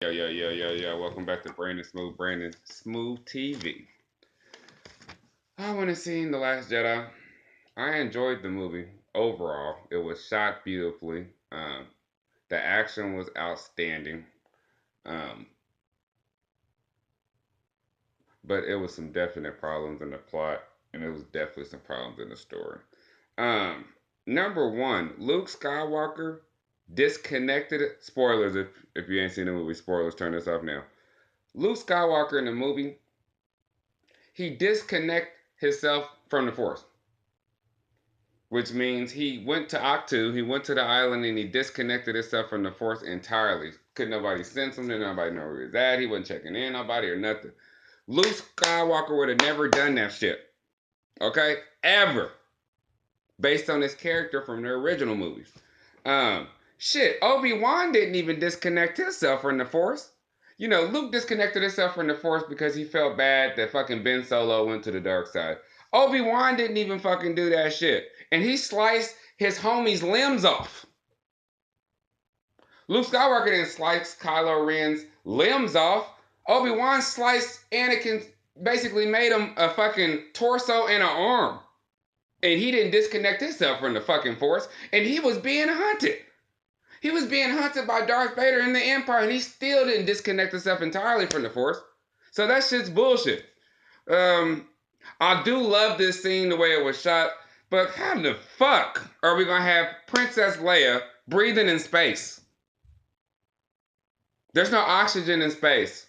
Yo. Welcome back to Brandon Smooth TV. I went and seen The Last Jedi. I enjoyed the movie overall. It was shot beautifully. The action was outstanding. Um, but it was some definite problems in the plot, and it was definitely some problems in the story. Um, Number one, Luke Skywalker disconnected. Spoilers if you ain't seen the movie. Spoilers. Turn this off now. Luke Skywalker in the movie, he disconnect himself from the Force, which means he went to Octu, he went to the island, and he disconnected himself from the Force entirely. Couldn't nobody sense him, didn't nobody know where he was at, he wasn't checking in nobody or nothing. Luke Skywalker would have never done that shit, okay? Ever. Based on his character from the original movies. Um, Obi-Wan didn't even disconnect himself from the Force. You know, Luke disconnected himself from the Force because he felt bad that fucking Ben Solo went to the dark side. Obi-Wan didn't even fucking do that shit. And he sliced his homie's limbs off. Luke Skywalker didn't slice Kylo Ren's limbs off. Obi-Wan sliced Anakin, basically made him a fucking torso and an arm. And he didn't disconnect himself from the fucking Force. And he was being hunted. He was being hunted by Darth Vader in the Empire, and he still didn't disconnect himself entirely from the Force. So that shit's bullshit. I do love this scene, the way it was shot, but how the fuck are we gonna have Princess Leia breathing in space? There's no oxygen in space.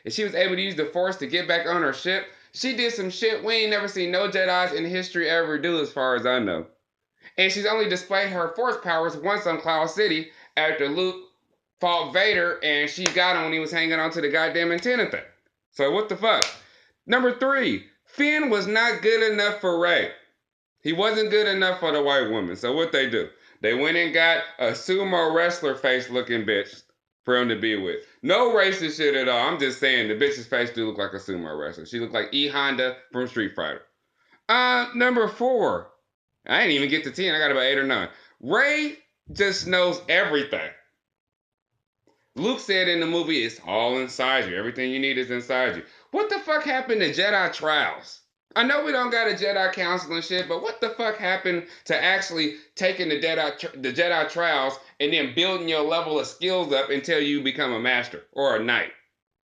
And she was able to use the Force to get back on her ship. She did some shit we ain't never seen no Jedi's in history ever do, as far as I know. And she's only displayed her Force powers once on Cloud City after Luke fought Vader and she got him when he was hanging onto the goddamn antenna thing. So what the fuck? Number three, Finn was not good enough for Rey. He wasn't good enough for the white woman. So what they do? They went and got a sumo wrestler face looking bitch for him to be with. No racist shit at all. I'm just saying the bitch's face do look like a sumo wrestler. She looked like E Honda from Street Fighter. Number four. I didn't even get to 10. I got about 8 or 9. Rey just knows everything. Luke said in the movie, it's all inside you. Everything you need is inside you. What the fuck happened to Jedi trials? I know we don't got a Jedi council and shit, but what the fuck happened to actually taking the Jedi trials and then building your level of skills up until you become a master or a knight?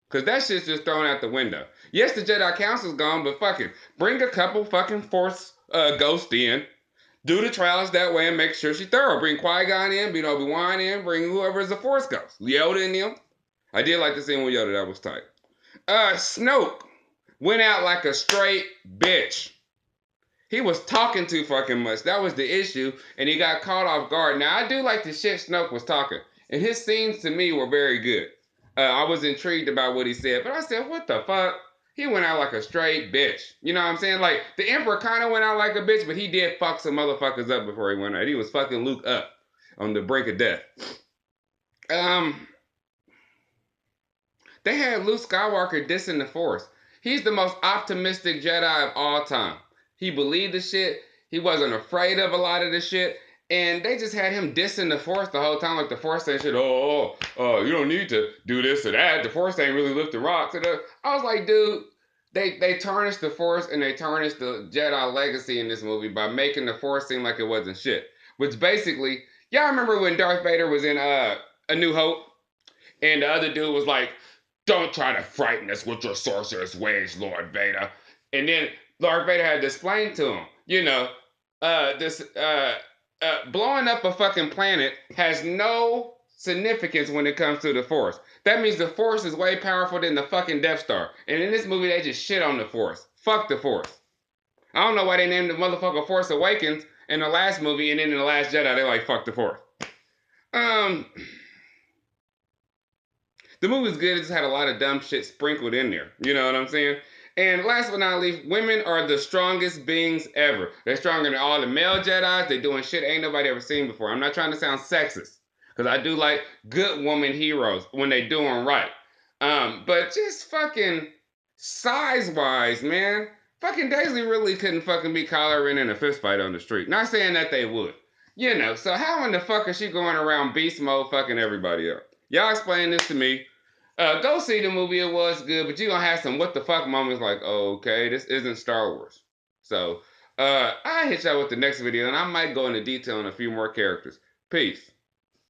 Because that shit's just thrown out the window. Yes, the Jedi council's gone, but fuck it. Bring a couple fucking Force ghosts in. Do the trials that way and make sure she's thorough. Bring Qui-Gon in, bring Obi-Wan in, bring whoever is the Force Ghost. Yoda in them. I did like the scene with Yoda, that was tight. Snoke went out like a straight bitch. He was talking too fucking much. That was the issue, and he got caught off guard. Now, I do like the shit Snoke was talking, and his scenes to me were very good. I was intrigued about what he said, but I said, what the fuck? He went out like a straight bitch. You know what I'm saying? Like, the Emperor kind of went out like a bitch, but he did fuck some motherfuckers up before he went out. He was fucking Luke up on the brink of death. They had Luke Skywalker dissing the Force. He's the most optimistic Jedi of all time. He believed the shit. He wasn't afraid of a lot of the shit. And they just had him dissing the Force the whole time, like the Force saying shit, you don't need to do this or that. The Force ain't really lifting rocks. I was like, dude, they tarnished the Force and they tarnished the Jedi legacy in this movie by making the Force seem like it wasn't shit. Which basically, y'all remember when Darth Vader was in A New Hope? And the other dude was like, don't try to frighten us with your sorceress ways, Lord Vader. And then Lord Vader had to explain to him, this blowing up a fucking planet has no significance when it comes to the Force. That means the Force is way powerful than the fucking Death Star. And in this movie, they just shit on the Force. Fuck the Force. I don't know why they named the motherfucker Force Awakens in the last movie, and then in the Last Jedi, they're like, fuck the Force. The movie's good. It just had a lot of dumb shit sprinkled in there. You know what I'm saying? And last but not least, women are the strongest beings ever. They're stronger than all the male Jedis. They're doing shit ain't nobody ever seen before. I'm not trying to sound sexist, because I do like good woman heroes when they doing right. But just fucking size-wise, man, fucking Daisy really couldn't fucking beat Kylo Ren in a fist fight on the street. Not saying that they would. So how in the fuck is she going around beast mode fucking everybody up? Y'all explain this to me. Go see the movie. It was good, but you're gonna have some what the fuck moments like, oh, okay, this isn't Star Wars. So I hit y'all with the next video, and I might go into detail on a few more characters. Peace.